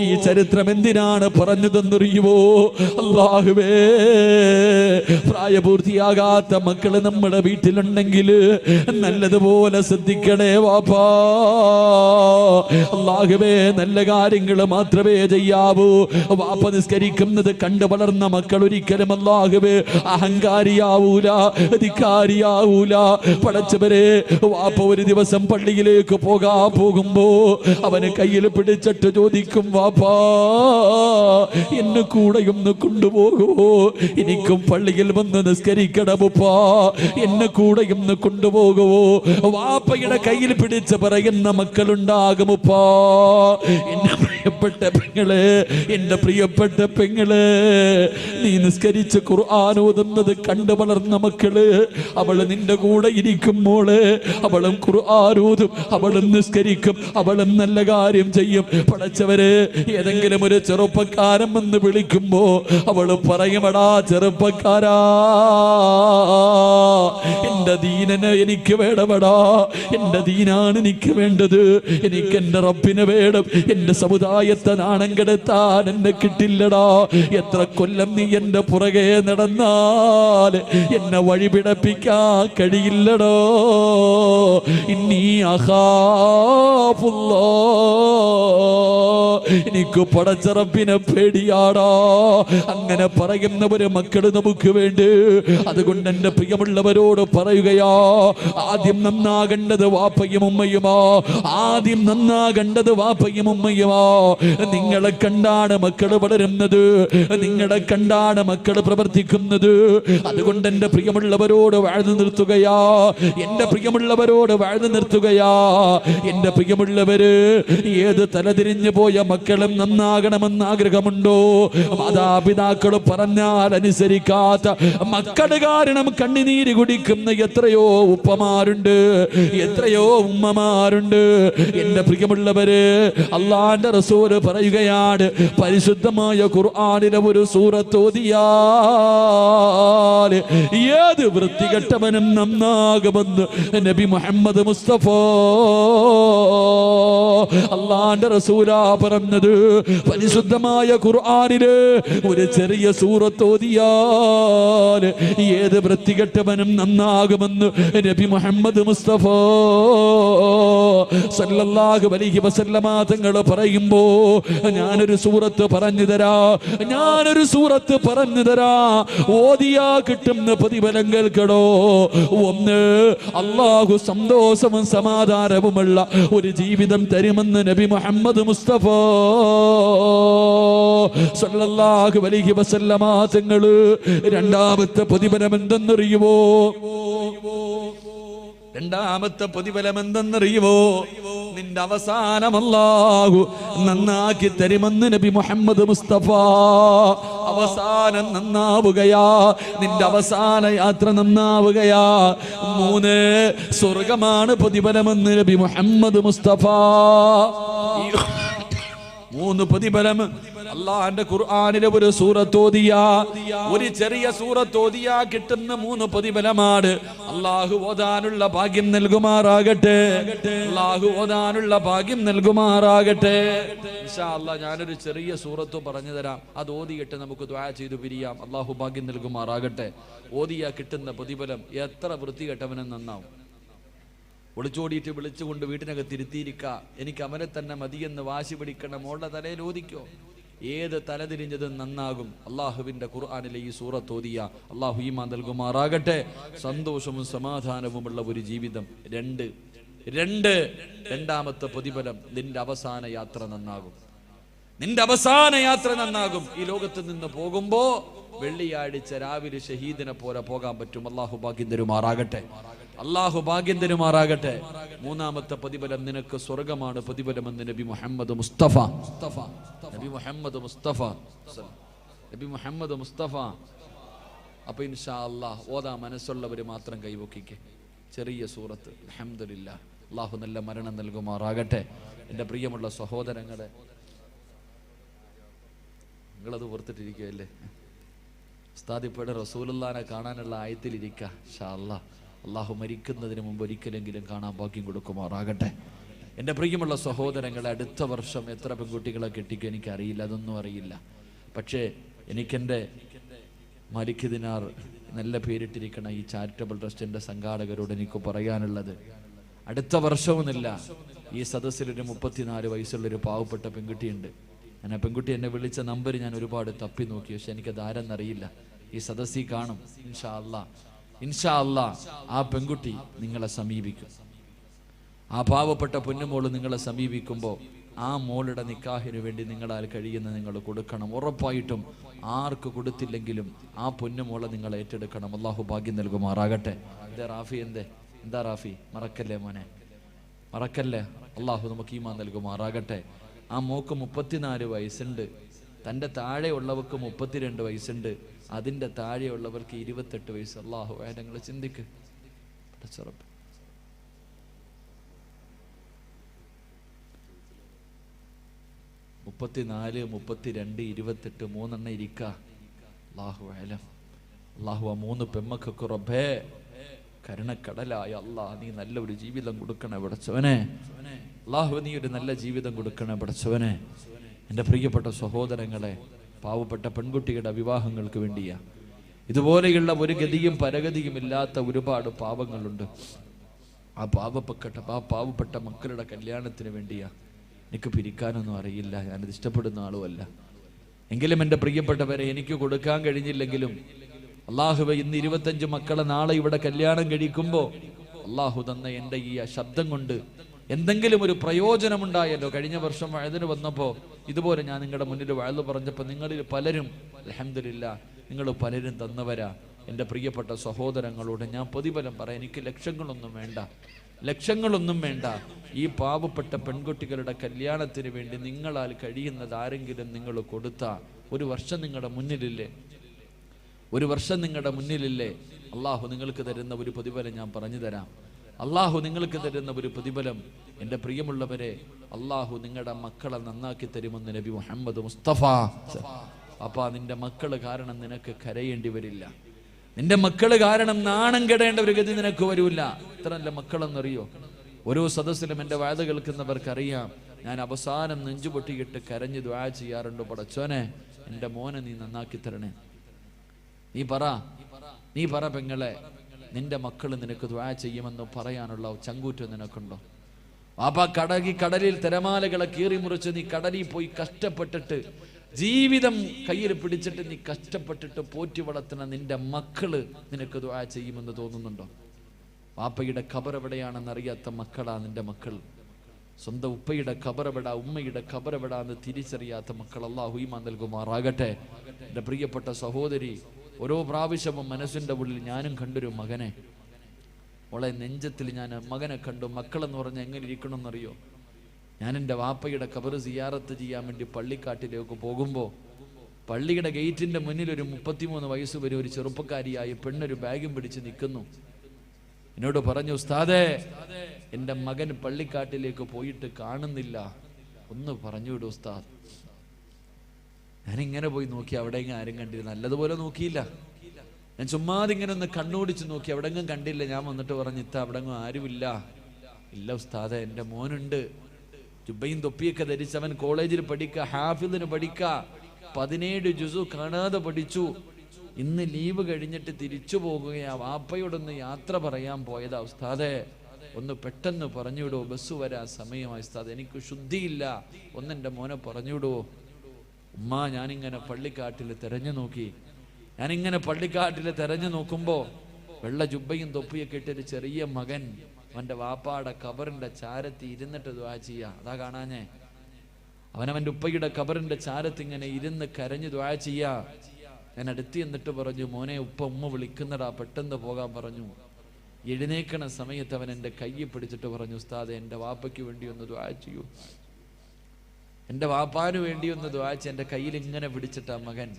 ഈ ചരിത്രം എന്തിനാണ് പറഞ്ഞതെന്നറിയുമോ? അല്ലാഹുവേ, പ്രായപൂർത്തിയാകാത്ത മക്കള് നമ്മുടെ വീട്ടിലുണ്ടെങ്കിൽ നല്ലതുപോലെ ശ്രദ്ധിക്കണേ വാപ്പാ. അല്ലാഹുവേ, നല്ല കാര്യങ്ങൾ മാത്രമേ ചെയ്യാവൂ. വാപ്പ നിസ്കരിക്കുന്നത് കണ്ടു വളർന്ന മക്കൾ ഒരിക്കലും അല്ലാഹുവേ അഹങ്കാരിയാവൂല, ധിക്കാരിയാവൂല. പടച്ചവരെ, വാപ്പ ഒരു ദിവസം പള്ളിയിലേക്ക് പോകുമ്പോ അവന് കയ്യിൽ പിടിച്ചിട്ട് ചോദിക്കും, വാപ്പാ എന്നെ കൂടെയൊന്ന് കൊണ്ടുപോകുമോ? എനിക്കും പള്ളിയിൽ വന്ന് നിസ്കരിക്കണമുപ്പാ, എന്നെ കൂടെയൊന്ന് കൊണ്ടുപോകുമോ? വാപ്പയുടെ കയ്യിൽ പിടിച്ച് പറയുന്ന മക്കളുണ്ടാകുമുപ്പാ. എന്റെ പ്രിയപ്പെട്ട പെങ്ങളെ, എന്റെ പ്രിയപ്പെട്ട പെങ്ങളെ, നീ നിസ്കരിച്ച് ഖുർആൻ ഓതുന്നത് കണ്ടു വളർന്ന മക്കള്, അവള് നിന്റെ കൂടെ ഇരിക്കുമ്പോള് അവളും ഖുർആൻ ഓതും, അവളും നിസ്കരിക്കും, അവളും നല്ല കാര്യം ചെയ്യും. പടച്ചവര്, ഏതെങ്കിലും ഒരു ചെറുപ്പക്കാരൻ വന്ന് വിളിക്കുമ്പോ അവള് പറയുമടാ ചെറുപ്പക്കാരാ, എന്റെ ദീനന് എനിക്ക് വേണമടാ, എന്റെ ദീനാണ് എനിക്ക് വേണ്ടത്, എനിക്ക് എന്റെ റബ്ബിനെ വേണം, എന്റെ സമുദായത്തെ നാണം കെടുത്താൻ എന്നെ കിട്ടില്ലടാ. എത്ര കൊല്ലം നീ എന്റെ പുറകെ നടന്നാൽ എന്നെ വഴിപിടപ്പിക്കാൻ കഴിയില്ലടോ. ഇന്നീ അഖാഫുല്ലാ, എനിക്ക് പടച്ച റബ്ബിനെ പേടിയാടാ. അങ്ങനെ പറയുന്നവര് മക്കള് നമുക്ക് വേണ്ടി. അതുകൊണ്ട് എന്റെ പ്രിയമുള്ളവരോട് പറയുകയാ, ആദ്യം നന്നാകേണ്ടത് വാപ്പയും ഉമ്മയുമാ, ആദ്യം നന്നാകേണ്ടത് വാപ്പയും ഉമ്മയുമാ. നിങ്ങളെ കണ്ടാണ് മക്കള് വളരുന്നത്, നിങ്ങളെ കണ്ടാണ് മക്കള് പ്രവർത്തിക്കുന്നത്. അതുകൊണ്ട് എന്റെ പ്രിയമുള്ളവരോട് വാഴ്ന്നു നിർത്തുകയാ, എന്റെ പ്രിയമുള്ളവരോട് വാഴ്ന്നു നിർത്തുകയാ. എന്റെ പ്രിയമുള്ളവര്, ഏത് തലതിരിഞ്ഞു പോയ മക്കളും നന്നാകണമെന്ന് ആഗ്രഹമുണ്ടോ? മാതാപിതാക്കൾ പറഞ്ഞാൽ അനുസരിക്കാത്ത മക്കള് കാരണം കണ്ണുനീര് കുടിക്കുന്ന എത്രയോ ഉപ്പമാരുണ്ട്, എത്രയോ ഉമ്മമാരുണ്ട്. എന്റെ പ്രിയമുള്ളവര്, അല്ലാഹുവിന്റെ റസൂൽ പറയുകയാണ്, പരിശുദ്ധമായ ഖുർആനിലെ ഒരു സൂറത്ത് ഓതിയാൽ ഏത് വൃത്തികെട്ടവനും നന്നാകുമെന്ന് നബി മുഹമ്മദ് മുസ്തഫ. അല്ലാഹുവിന്റെ റസൂലാ പറഞ്ഞത്, പരിശുദ്ധമായ ഖുർആനിലെ ഒരു ചെറിയ സൂറത്ത് ഓതിയാൽ ഏത് വൃത്തികെട്ടവനും നന്നാകും. നന്നാകുമെന്ന് നബി മുഹമ്മദ് മുസ്തഫ സല്ലല്ലാഹു അലൈഹി വസല്ലമ തങ്ങൾ പറയുമ്പോ ഞാനൊരു സൂറത്ത് പറഞ്ഞു തരാ ഓതിയാ കിട്ടുന്ന പ്രതിഫലം കേൾക്കടോ. ഒന്ന്, അല്ലാഹു സന്തോഷവും സമാധാനവുമുള്ള ഒരു ജീവിതം തരുമെന്ന് നബി മുഹമ്മദ് മുസ്തഫ സല്ലല്ലാഹു അലൈഹി വസല്ലമ തങ്ങൾ. രണ്ടാമത്തെ പ്രതിഫലം എന്തെന്നറിയുമോ? നിന്റെ അവസാനം അല്ലാഹു നന്നാക്കി തരുമെന്ന് നബി മുഹമ്മദ് മുസ്തഫ. അവസാനം നന്നാവുകയാ, നിന്റെ അവസാന യാത്ര നന്നാവുകയാ. 3, സ്വർഗമാണ് പ്രതിഫലമെന്ന് നബി മുഹമ്മദ് മുസ്തഫ. 3 പ്രതിഫലം അള്ളാന്റെ ഖുർആനിലെ ഒരു ചെറിയ സൂറത്തോദിയാ കിട്ടുന്ന 3 പ്രതിഫലമാണ്. അള്ളാഹു ഓതാനുള്ള ഭാഗ്യം നൽകുമാറാകട്ടെ. ഇൻഷാ അല്ലാഹ് ഞാനൊരു ചെറിയ സൂറത്ത് പറഞ്ഞു തരാം. അത് ഓതിയിട്ട് നമുക്ക് ദുആ ചെയ്തു പിരിയാം. അള്ളാഹു ഭാഗ്യം നൽകുമാറാകട്ടെ. ഓതിയാ കിട്ടുന്ന പ്രതിഫലം എത്ര വൃത്തികെട്ടവനും നന്നാവും. ഒളിച്ചോടിയിട്ട് വിളിച്ചുകൊണ്ട് വീട്ടിനകത്ത് ഇരുത്തിയിരിക്ക, എനിക്ക് അവനെ തന്നെ മതിയെന്ന് വാശി പിടിക്കണം. മോളുടെ തലയിൽ ഓദിക്കോ, ഏത് തലതിരിഞ്ഞതും നന്നാകും. അള്ളാഹുവിന്റെ ഖുർആനിലെ ഈ സൂറത്ത് ഓതിയ അള്ളാഹു ഈമാൻ നൽകുമാറാകട്ടെ. സന്തോഷവും സമാധാനവുമുള്ള ഒരു ജീവിതം. 2, രണ്ടാമത്തെ പ്രതിഫലം നിന്റെ അവസാന യാത്ര നന്നാകും. ഈ ലോകത്ത് നിന്ന് പോകുമ്പോ വെള്ളിയാഴ്ച രാവിലെ ഷഹീദിനെ പോലെ പോകാൻ പറ്റും. അള്ളാഹു ഭാഗ്യം തരുമാറാകട്ടെ. 3ാമത്തെ പ്രതിഫലം നിനക്ക് സ്വർഗമാണ് പ്രതിഫലമെന്ന് നബി മുഹമ്മദ് മുസ്തഫ. അപ്പൊ ഇൻഷാ അല്ലാഹ് ഓതാ മനസ്സുള്ളവര് മാത്രം കൈവക്കിക്കെ. ചെറിയ സൂറത്ത്. അൽഹംദുലില്ലാഹ്. അള്ളാഹു നല്ല മരണം നൽകുമാറാകട്ടെ. എൻ്റെ പ്രിയമുള്ള സഹോദരങ്ങളെ, നിങ്ങളത് ഓർത്തിട്ടിരിക്കുകയല്ലേ? ഉസ്താദിപ്പയുടെ റസൂലുള്ളാഹിനെ കാണാനുള്ള ആയത്തിലിരിക്കുക. ഇൻഷാ അല്ലാഹ് അള്ളാഹു മരിക്കുന്നതിന് മുമ്പ് ഒരിക്കലെങ്കിലും കാണാൻ ഭാഗ്യം കൊടുക്കുമാറാകട്ടെ. എൻ്റെ പ്രിയമുള്ള സഹോദരങ്ങളെ, അടുത്ത വർഷം എത്ര പെൺകുട്ടികളെ കെട്ടിക്കും എനിക്കറിയില്ല, അതൊന്നും അറിയില്ല. പക്ഷേ എനിക്കെൻ്റെ മാലിക് ദിനാർ നല്ല പേരിട്ടിരിക്കണ ഈ ചാരിറ്റബിൾ ട്രസ്റ്റിൻ്റെ സംഘാടകരോട് എനിക്ക് പറയാനുള്ളത്, അടുത്ത വർഷവുമില്ല ഈ സദസ്സിലൊരു 34 വയസ്സുള്ളൊരു പാവപ്പെട്ട പെൺകുട്ടിയുണ്ട്. ഞാൻ ആ പെൺകുട്ടി എന്നെ വിളിച്ച നമ്പർ ഞാൻ ഒരുപാട് തപ്പി നോക്കി, പക്ഷെ എനിക്കത് ആരെന്നറിയില്ല. ഈ സദസ്സിൽ കാണും. ഇൻഷാ അല്ലാഹ് ആ പെൺകുട്ടി നിങ്ങളെ സമീപിക്കും. ആ പാവപ്പെട്ട പൊന്നുമോള് നിങ്ങളെ സമീപിക്കുമ്പോൾ ആ മോളുടെ നിക്കാഹിന് വേണ്ടി നിങ്ങളാൽ കഴിയുന്ന നിങ്ങൾ കൊടുക്കണം. ഉറപ്പായിട്ടും ആർക്ക് കൊടുത്തില്ലെങ്കിലും ആ പൊന്നുമോളെ നിങ്ങൾ ഏറ്റെടുക്കണം. അള്ളാഹു ഭാഗ്യം നൽകുമാറാകട്ടെ. എന്താ റാഫി മറക്കല്ലേ മോനെ, മറക്കല്ലേ. അള്ളാഹു നമുക്ക് ഈമാൻ നൽകുമാറാകട്ടെ. ആ മോക്ക് 34 വയസ്സുണ്ട്. തൻ്റെ താഴെയുള്ളവർക്ക് 32 വയസ്സുണ്ട്. അതിൻ്റെ താഴെയുള്ളവർക്ക് 28 വയസ്സ്. അള്ളാഹു നിങ്ങൾ ചിന്തിക്ക്. 34, 32, 28 3 ഇരിക്ക. അള്ളാഹു അള്ളാഹു ആ 3 പെമ്മക്കൊക്കെ റബ്ബേ കരുണക്കടലായ അള്ളാഹ് നീ നല്ലൊരു ജീവിതം കൊടുക്കണേ പടച്ചവനെ. അള്ളാഹു നീ ഒരു നല്ല ജീവിതം കൊടുക്കണേ പടച്ചവനെ. എൻ്റെ പ്രിയപ്പെട്ട സഹോദരങ്ങളെ, പാവപ്പെട്ട പെൺകുട്ടികളുടെ വിവാഹങ്ങൾക്ക് വേണ്ടിയാ. ഇതുപോലെയുള്ള ഒരു ഗതിയും പരഗതിയും ഇല്ലാത്ത ഒരുപാട് പാവങ്ങളുണ്ട്. ആ പാവപ്പെട്ട മക്കളുടെ കല്യാണത്തിന് വേണ്ടിയാ. എനിക്ക് പിരിക്കാനൊന്നും അറിയില്ല, ഞാനിത് ഇഷ്ടപ്പെടുന്ന ആളുമല്ല. എങ്കിലും എൻ്റെ പ്രിയപ്പെട്ടവരെ, എനിക്ക് കൊടുക്കാൻ കഴിഞ്ഞില്ലെങ്കിലും അള്ളാഹുവേ ഇന്ന് 25 മക്കളെ നാളെ ഇവിടെ കല്യാണം കഴിക്കുമ്പോൾ അള്ളാഹു തന്ന എൻ്റെ ഈ ശബ്ദം കൊണ്ട് എന്തെങ്കിലും ഒരു പ്രയോജനമുണ്ടായല്ലോ. കഴിഞ്ഞ വർഷം വഴുതിന് വന്നപ്പോൾ ഇതുപോലെ ഞാൻ നിങ്ങളുടെ മുന്നിൽ വഴുതു പറഞ്ഞപ്പോൾ നിങ്ങളിൽ പലരും അൽഹംദുലില്ലാഹ് നിങ്ങൾ പലരും തന്നവരാ. എൻ്റെ പ്രിയപ്പെട്ട സഹോദരങ്ങളോട് ഞാൻ പ്രതിഫലം പറയാം. എനിക്ക് ലക്ഷങ്ങളൊന്നും വേണ്ട. ഈ പാവപ്പെട്ട പെൺകുട്ടികളുടെ കല്യാണത്തിന് വേണ്ടി നിങ്ങളാൽ കഴിയുന്നത് ആരെങ്കിലും നിങ്ങൾ കൊടുത്താൽ ഒരു വർഷം നിങ്ങളുടെ മുന്നിലില്ലേ അള്ളാഹു നിങ്ങൾക്ക് തരുന്ന ഒരു പ്രതിഫലം ഞാൻ പറഞ്ഞു തരാം. അള്ളാഹു നിങ്ങൾക്ക് തരുന്ന ഒരു പ്രതിഫലം, എൻ്റെ പ്രിയമുള്ളവരെ, അള്ളാഹു നിങ്ങളുടെ മക്കളെ നന്നാക്കി തരുമെന്ന് നബി മുഹമ്മദ് മുസ്തഫ. അപ്പാ നിന്റെ മക്കള് കാരണം നിനക്ക് കരയേണ്ടി വരില്ല. നിന്റെ മക്കള് കാരണം നാണം കെടേണ്ട ഒരു ഗതി നിനക്ക് വരൂല. ഇത്ര നല്ല മക്കളെന്നറിയോ? ഓരോ സദസ്സിലും എൻ്റെ വാഴ കേൾക്കുന്നവർക്കറിയാം, ഞാൻ അവസാനം നെഞ്ചുപൊട്ടിയിട്ട് കരഞ്ഞ് ദുആ ചെയ്യാറുണ്ട്. പടച്ചോനെ എൻ്റെ മോനെ നീ നന്നാക്കി തരണേ. നീ പറ പെങ്ങളെ, നിന്റെ മക്കൾ നിനക്ക് ദുആ ചെയ്യുമെന്ന് പറയാനുള്ള ചങ്കൂറ്റം നിനക്കുണ്ടോ? വാപ്പ കടലിൽ തിരമാലകളെ കീറി മുറിച്ച് നീ കടലിൽ പോയി കഷ്ടപ്പെട്ടിട്ട് ജീവിതം കയ്യിൽ പിടിച്ചിട്ട് നീ കഷ്ടപ്പെട്ടിട്ട് പോറ്റി വളർത്തുന്ന നിന്റെ മക്കള് നിനക്ക് ദുആ ചെയ്യുമെന്ന് തോന്നുന്നുണ്ടോ? വാപ്പയുടെ ഖബർ എവിടെയാണെന്ന് അറിയാത്ത മക്കളാ നിന്റെ മക്കൾ. സ്വന്തം ഉപ്പയുടെ ഖബറെവിടാ, ഉമ്മയുടെ ഖബറെവിടാന്ന് തിരിച്ചറിയാത്ത മക്കൾ അല്ലാഹു ഈമാൻ നൽകുമാറാകട്ടെ. എൻ്റെ പ്രിയപ്പെട്ട സഹോദരി, ഓരോ പ്രാവശ്യവും മനസ്സിൻ്റെ ഉള്ളിൽ ഞാനും കണ്ടൊരു മകനെ, ഓളെ നെഞ്ചത്തിൽ ഞാൻ മകനെ കണ്ടു. മക്കളെന്ന് പറഞ്ഞാൽ എങ്ങനെ ഇരിക്കണമെന്നറിയോ? ഞാൻ എൻ്റെ വാപ്പയുടെ ഖബർ സിയാറത്ത് ചെയ്യാൻ വേണ്ടി പള്ളിക്കാട്ടിലേക്ക് പോകുമ്പോൾ പള്ളിയുടെ ഗേറ്റിൻ്റെ മുന്നിൽ ഒരു 33 വയസ്സ് വരെ ഒരു ചെറുപ്പക്കാരിയായ പെണ്ണൊരു ബാഗും പിടിച്ച് നിൽക്കുന്നു. എന്നോട് പറഞ്ഞു, ഉസ്താദേ, എൻ്റെ മകൻ പള്ളിക്കാട്ടിലേക്ക് പോയിട്ട് കാണുന്നില്ല, ഒന്ന് പറഞ്ഞു വിടും ഉസ്താദ്. ഞാനിങ്ങനെ പോയി നോക്കി, അവിടെയെങ്കിലും ആരും കണ്ടില്ല. നല്ലതുപോലെ നോക്കിയില്ല, ഞാൻ ചുമ്മാതിങ്ങനെ ഒന്ന് കണ്ണോടിച്ച് നോക്കി, അവിടെങ്ങും കണ്ടില്ല. ഞാൻ വന്നിട്ട് പറഞ്ഞു, ഇത്ത അവിടെങ്ങും ആരുമില്ല. ഇല്ല ഉസ്താദേ, എൻ്റെ മോനുണ്ട്, ജുബയും തൊപ്പിയൊക്കെ ധരിച്ചവൻ കോളേജിൽ പഠിക്കുക, ഹാഫിദിന് പഠിക്കുക, 17 ജുസു കാണാതെ പഠിച്ചു. ഇന്ന് ലീവ് കഴിഞ്ഞിട്ട് തിരിച്ചു പോകുകയാ, വാപ്പയോടൊന്ന് യാത്ര പറയാൻ പോയതാ ഉസ്താദേ, ഒന്ന് പെട്ടെന്ന് പറഞ്ഞുവിടുവോ, ബസ് വരാൻ സമയമായി ഉസ്താദ്, എനിക്ക് ശുദ്ധിയില്ല, ഒന്നെൻ്റെ മോനെ പറഞ്ഞുവിടുവോ? ഉമ്മ, ഞാനിങ്ങനെ പള്ളിക്കാട്ടിൽ തെരഞ്ഞു നോക്കി. ഞാനിങ്ങനെ പള്ളിക്കാട്ടിൽ തെരഞ്ഞു നോക്കുമ്പോൾ വെള്ള ജുബയും തൊപ്പിയൊക്കെ ഇട്ടൊരു ചെറിയ മകൻ അവൻ്റെ വാപ്പാടെ ഖബറിൻ്റെ ചാരത്ത് ഇരുന്നിട്ട് ദുആ ചെയ്യാ. അതാ കാണാഞ്ഞേ? അവനവൻ്റെ ഉപ്പയുടെ ഖബറിൻ്റെ ചാരത്ത് ഇങ്ങനെ ഇരുന്ന് കരഞ്ഞു ദുആ ചെയ്യാ. ഞാൻ അടുത്ത് എന്നിട്ട് പറഞ്ഞു, മോനെ, ഉമ്മ വിളിക്കുന്നടാ, പെട്ടെന്ന് പോകാൻ പറഞ്ഞു. എഴുന്നേക്കണ സമയത്ത് അവൻ എൻ്റെ കയ്യിൽ പിടിച്ചിട്ട് പറഞ്ഞു, ഉസ്താദേ, എൻ്റെ വാപ്പയ്ക്ക് വേണ്ടി ഒന്ന് ദുആ ചെയ്യൂ, എൻ്റെ വാപ്പാന് വേണ്ടി ഒന്ന് ദുആ ചെയ്യ. എൻ്റെ കയ്യിൽ ഇങ്ങനെ പിടിച്ചിട്ടാ മകൻ.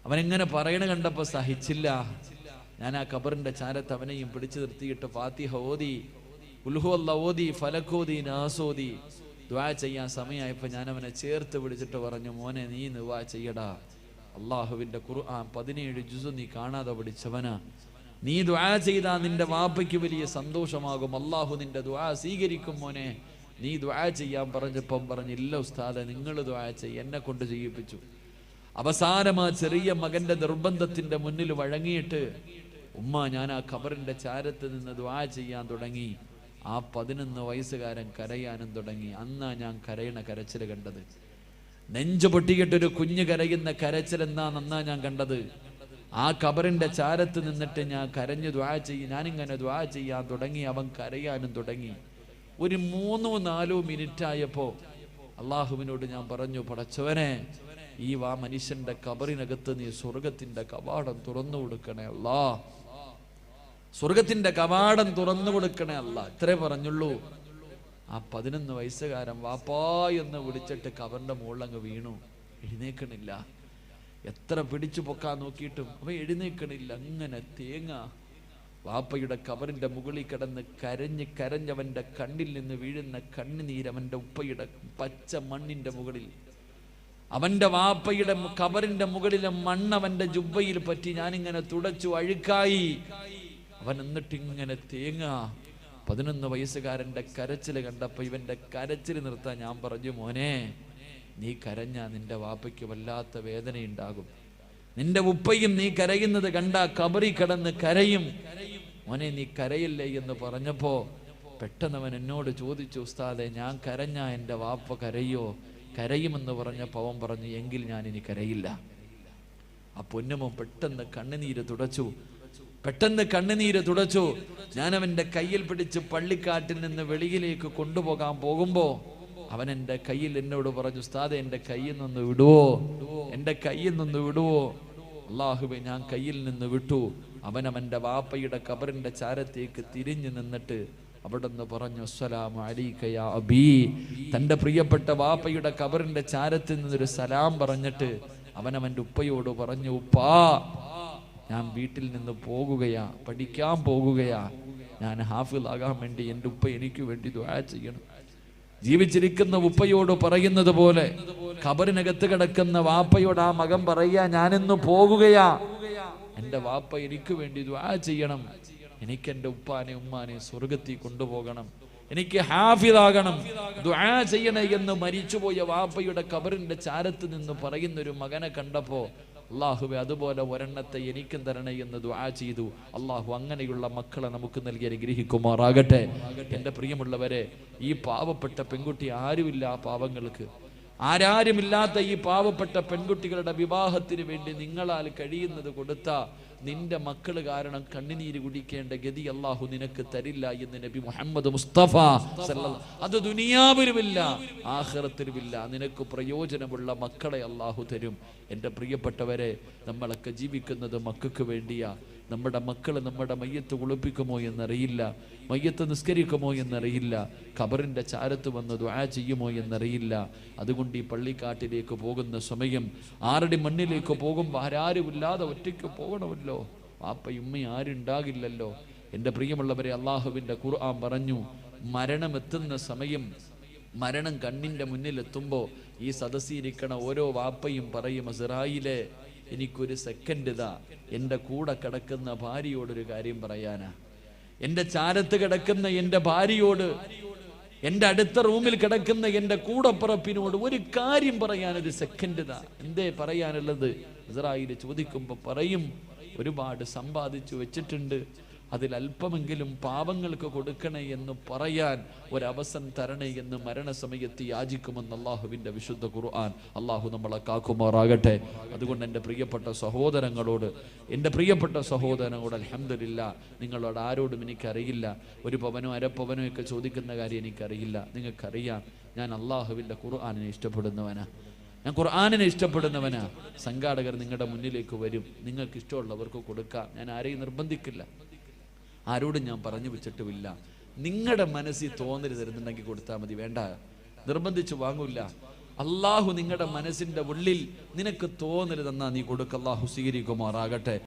അവനെങ്ങനെ പറയണ കണ്ടപ്പോൾ സഹിച്ചില്ല. ഞാൻ ആ ഖബറിൻ്റെ ചാരത്ത് അവനെയും പിടിച്ചു നിർത്തിയിട്ട് ഫാത്തിഹ ഓതി, ഖുൽഹു അല്ലാഹ് ഓതി, ഫലക് ഓതി, നാസ് ഓതി ദുആ ചെയ്യാൻ സമയമായപ്പോൾ ഞാൻ അവനെ ചേർത്ത് പിടിച്ചിട്ട് പറഞ്ഞു, മോനെ, നീ ദുആ ചെയ്യടാ. അള്ളാഹുവിൻ്റെ ഖുർആൻ 17 ജുസ് നീ കാണാതെ പഠിച്ചവനാ. നീ ദുആ ചെയ്താൽ നിന്റെ വാപ്പയ്ക്ക് വലിയ സന്തോഷമാകും, അള്ളാഹു നിന്റെ ദുആ സ്വീകരിക്കും. മോനെ, നീ ദുആ ചെയ്യാൻ പറഞ്ഞപ്പം പറഞ്ഞില്ല ഉസ്താദെ, നിങ്ങൾ ദുആ ചെയ്യ, എന്നെ കൊണ്ട് ചെയ്യിപ്പിച്ചു. അവസാനം ആ ചെറിയ മകന്റെ നിർബന്ധത്തിന്റെ മുന്നിൽ വഴങ്ങിയിട്ട് ഉമ്മ, ഞാൻ ആ ഖബറിന്റെ ചാരത്ത് നിന്ന് ദുആ ചെയ്യാൻ തുടങ്ങി. ആ 11 വയസ്സുകാരൻ കരയാനും തുടങ്ങി. അന്നാ ഞാൻ കരയണ കരച്ചിൽ കണ്ടത്. നെഞ്ചു പൊട്ടിയിട്ടൊരു കുഞ്ഞ് കരയുന്ന കരച്ചിൽ എന്നാ ഞാൻ കണ്ടത്. ആ ഖബറിന്റെ ചാരത്ത് നിന്നിട്ട് ഞാൻ കരഞ്ഞു ദുആ ചെയ്യും. ഞാനിങ്ങനെ ദുആ ചെയ്യാൻ തുടങ്ങി, അവൻ കരയാനും തുടങ്ങി. ഒരു 3-4 മിനിറ്റ് ആയപ്പോ അള്ളാഹുവിനോട് ഞാൻ പറഞ്ഞു, പടച്ചവനെ, ഈ മനുഷ്യന്റെ ഖബറിനകത്ത് നീ സ്വർഗത്തിന്റെ കവാടം തുറന്നു കൊടുക്കണേ അല്ലാ, സ്വർഗത്തിന്റെ കവാടം തുറന്നു കൊടുക്കണേ അല്ലാ. ഇത്രേ പറഞ്ഞുള്ളൂ. ആ 11 വയസ്സുകാരൻ വാപ്പാ എന്ന് വിളിച്ചിട്ട് ഖബറിന്റെ മുകളിലങ്ങ് വീണു. എഴുന്നേക്കണില്ല. എത്ര പിടിച്ചു പൊക്കാൻ നോക്കിയിട്ടും അവ എഴുന്നേക്കണില്ല. അങ്ങനെ തേങ്ങ വാപ്പയുടെ ഖബറിന്റെ മുകളിൽ കിടന്ന് കരഞ്ഞവന്റെ കണ്ണിൽ നിന്ന് വീഴുന്ന കണ്ണുനീര് അവന്റെ ഉപ്പയുടെ പച്ച മണ്ണിന്റെ മുകളിൽ, അവന്റെ വാപ്പയുടെ ഖബറിന്റെ മുകളിലെ മണ്ണ് അവന്റെ ജുബ്ബയിൽ പറ്റി ഞാനിങ്ങനെ തുടച്ചു അഴുക്കായി. അവൻ എന്നിട്ട് ഇങ്ങനെ തേങ്ങ. 11 വയസ്സുകാരന്റെ കരച്ചില് കണ്ടപ്പോ ഇവന്റെ കരച്ചില് നിർത്താൻ ഞാൻ പറഞ്ഞു, മോനെ, നീ കരഞ്ഞാ നിന്റെ വാപ്പയ്ക്ക് വല്ലാത്ത വേദനയുണ്ടാകും. നിന്റെ ഉപ്പയും നീ കരയുന്നത് കണ്ടാ ഖബറിൽ കിടന്ന് കരയും. മോനെ, നീ കരയില്ലേ എന്ന് പറഞ്ഞപ്പോ പെട്ടെന്നവൻ എന്നോട് ചോദിച്ചു, ഉസ്താദെ, ഞാൻ കരഞ്ഞാ എൻ്റെ വാപ്പ കരയോ? കരയുമെന്ന് പറഞ്ഞപ്പോൾ അവൻ പറഞ്ഞു, എങ്കിൽ ഞാൻ ഇനി കരയില്ല. ആ പൊന്നുമോൻ പെട്ടെന്ന് കണ്ണുനീര് തുടച്ചു. ഞാൻ അവന്റെ കയ്യിൽ പിടിച്ച് പള്ളിക്കാട്ടിൽ നിന്ന് വെളിയിലേക്ക് കൊണ്ടുപോകാൻ പോകുമ്പോ അവൻ എൻ്റെ കയ്യിൽ എന്നോട് പറഞ്ഞു, ഉസ്താദെ, എൻ്റെ കയ്യിൽ നിന്ന് വിടുവോ, എൻ്റെ കയ്യിൽ നിന്ന് വിടുവോ? അല്ലാഹുവേ, ഞാൻ കയ്യിൽ നിന്ന് വിട്ടു. അവന്റെ വാപ്പയുടെ ഖബറിന്റെ ചാരത്തേക്ക് തിരിഞ്ഞു നിന്നിട്ട് അവിടെ നിന്ന് പറഞ്ഞു, അസ്സലാമു അലൈക യാ അബീ. തൻ്റെ പ്രിയപ്പെട്ട വാപ്പയുടെ ഖബറിന്റെ ചാരത്തിൽ നിന്നൊരു സലാം പറഞ്ഞിട്ട് അവന്റെ ഉപ്പയോട് പറഞ്ഞു, ഉപ്പാ, ഞാൻ വീട്ടിൽ നിന്ന് പോകുകയാ, പഠിക്കാൻ പോകുകയാ. ഞാൻ ഹാഫിളാകാൻ വേണ്ടി എൻ്റെ ഉപ്പ എനിക്ക് വേണ്ടി ദുആ ചെയ്യണം. ജീവിച്ചിരിക്കുന്ന ഉപ്പയോട് പറയുന്നത് പോലെ ഖബറിനകത്ത് കിടക്കുന്ന വാപ്പയോട് ആ മകൻ പറയാ, ഞാനിന്ന് പോകുകയാ, എൻ്റെ വാപ്പ എനിക്ക് വേണ്ടി ദുആ ചെയ്യണം. എനിക്ക് എൻ്റെ ഉപ്പാനെ ഉമ്മാനെ സ്വർഗത്തിൽ കൊണ്ടുപോകണം, എനിക്ക് ഹാഫിളാകണം, ദുആ ചെയ്യണേ എന്ന് മരിച്ചുപോയ വാപ്പയുടെ ഖബറിന്റെ ചാരത്ത് നിന്ന് പറയുന്നൊരു മകനെ കണ്ടപ്പോ അള്ളാഹുവെ അതുപോലെ ഒരെണ്ണത്തെ എനിക്കും തരണേ എന്ന് ദുആ ചെയ്തു. അള്ളാഹു അങ്ങനെയുള്ള മക്കളെ നമുക്ക് നൽകി അനുഗ്രഹിക്കുമാറാകട്ടെ. എൻ്റെ പ്രിയമുള്ളവരെ, ഈ പാവപ്പെട്ട പെൺകുട്ടി ആരുമില്ല, ആ പാവങ്ങൾക്ക് ആരാരുമില്ലാത്ത ഈ പാവപ്പെട്ട പെൺകുട്ടികളുടെ വിവാഹത്തിന് വേണ്ടി നിങ്ങളാൽ കഴിയുന്നത് കൊടുത്ത നിന്റെ മക്കൾ കാരണം കണ്ണുനീര് കുടിക്കേണ്ട ഗതി അള്ളാഹു നിനക്ക് തരില്ല എന്ന് നബി മുഹമ്മദ് മുസ്തഫ സല്ലല്ലാഹു. അത് ദുനിയാവിലുമില്ല ആഖിറത്തിലുമില്ല. നിനക്ക് പ്രയോജനമുള്ള മക്കളെ അള്ളാഹു തരും. എൻ്റെ പ്രിയപ്പെട്ടവരെ, നമ്മളൊക്കെ ജീവിക്കുന്നത് മക്കൾക്ക് വേണ്ടിയാ. നമ്മുടെ മക്കൾ നമ്മുടെ മയ്യത്ത് കുളിപ്പിക്കുമോ എന്നറിയില്ല, മയ്യത്ത് നിസ്കരിക്കുമോ എന്നറിയില്ല, ഖബറിൻ്റെ ചാരത്ത് വന്ന് ദുആ ചെയ്യുമോ എന്നറിയില്ല. അതുകൊണ്ട് ഈ പള്ളിക്കാട്ടിലേക്ക് പോകുന്ന സമയം ആരുടെ മണ്ണിലേക്ക് പോകുമ്പോൾ ആരാരുമില്ലാതെ ഒറ്റയ്ക്ക് പോകണമല്ലോ. വാപ്പയും ഉമ്മയും ആരുണ്ടാകില്ലല്ലോ. എൻ്റെ പ്രിയമുള്ളവരെ, അള്ളാഹുവിൻ്റെ ഖുർആൻ പറഞ്ഞു, മരണമെത്തുന്ന സമയം, മരണം കണ്ണിൻ്റെ മുന്നിലെത്തുമ്പോൾ ഈ സദസ്സിരിക്കണ ഓരോ വാപ്പയും പറയും, ഇസ്രായേലേ എനിക്കൊരു സെക്കൻഡ് ഇതാ, എൻ്റെ കൂടെ കിടക്കുന്ന ഭാര്യയോടൊരു കാര്യം പറയാനാ, എൻ്റെ ചാരത്ത് കിടക്കുന്ന എൻ്റെ ഭാര്യയോട്, എൻ്റെ അടുത്ത റൂമിൽ കിടക്കുന്ന എൻ്റെ കൂടപ്പിറപ്പിനോട് ഒരു കാര്യം പറയാൻ ഒരു സെക്കൻഡ് ഇതാ. എന്തേ പറയാനുള്ളത്? ഇസ്രായേൽ ചോദിക്കുമ്പോൾ പറയും, ഒരുപാട് സമ്പാദിച്ചു വെച്ചിട്ടുണ്ട്, അതിലല്പമെങ്കിലും പാവങ്ങൾക്ക് കൊടുക്കണേ എന്ന് പറയാൻ ഒരവസരം തരണേ എന്ന് മരണസമയത്ത് യാചിക്കുമെന്ന് അള്ളാഹുവിൻ്റെ വിശുദ്ധ ഖുർആൻ. അള്ളാഹു നമ്മളെ കാക്കുമാറാകട്ടെ. അതുകൊണ്ട് എൻ്റെ പ്രിയപ്പെട്ട സഹോദരങ്ങളോട്, അൽഹംദുലില്ലാ, നിങ്ങളോട് ആരോടും എനിക്കറിയില്ല, ഒരു പവനോ അരപ്പവനോ ഒക്കെ ചോദിക്കുന്ന കാര്യം എനിക്കറിയില്ല. നിങ്ങൾക്കറിയാം, ഞാൻ അള്ളാഹുവിൻ്റെ ഖുർആനിനെ ഇഷ്ടപ്പെടുന്നവനാ, ഞാൻ ഖുർആനിനെ ഇഷ്ടപ്പെടുന്നവനാ. സംഘാടകർ നിങ്ങളുടെ മുന്നിലേക്ക് വരും, നിങ്ങൾക്ക് ഇഷ്ടമുള്ളവർക്ക് കൊടുക്കാം. ഞാൻ ആരെയും നിർബന്ധിക്കില്ല, ആരോടും ഞാൻ പറഞ്ഞു വെച്ചിട്ടുമില്ല. നിങ്ങളുടെ മനസ്സിൽ തോന്നൽ തരുന്നുണ്ടെങ്കിൽ കൊടുത്താൽ മതി, വേണ്ട നിർബന്ധിച്ച് വാങ്ങൂല. അള്ളാഹു നിങ്ങളുടെ മനസ്സിൻ്റെ ഉള്ളിൽ നിനക്ക് തോന്നൽ തന്നാ നീ കൊടുക്ക. അള്ളാഹു സ്വീകരിക്കുമാറാകട്ടെ.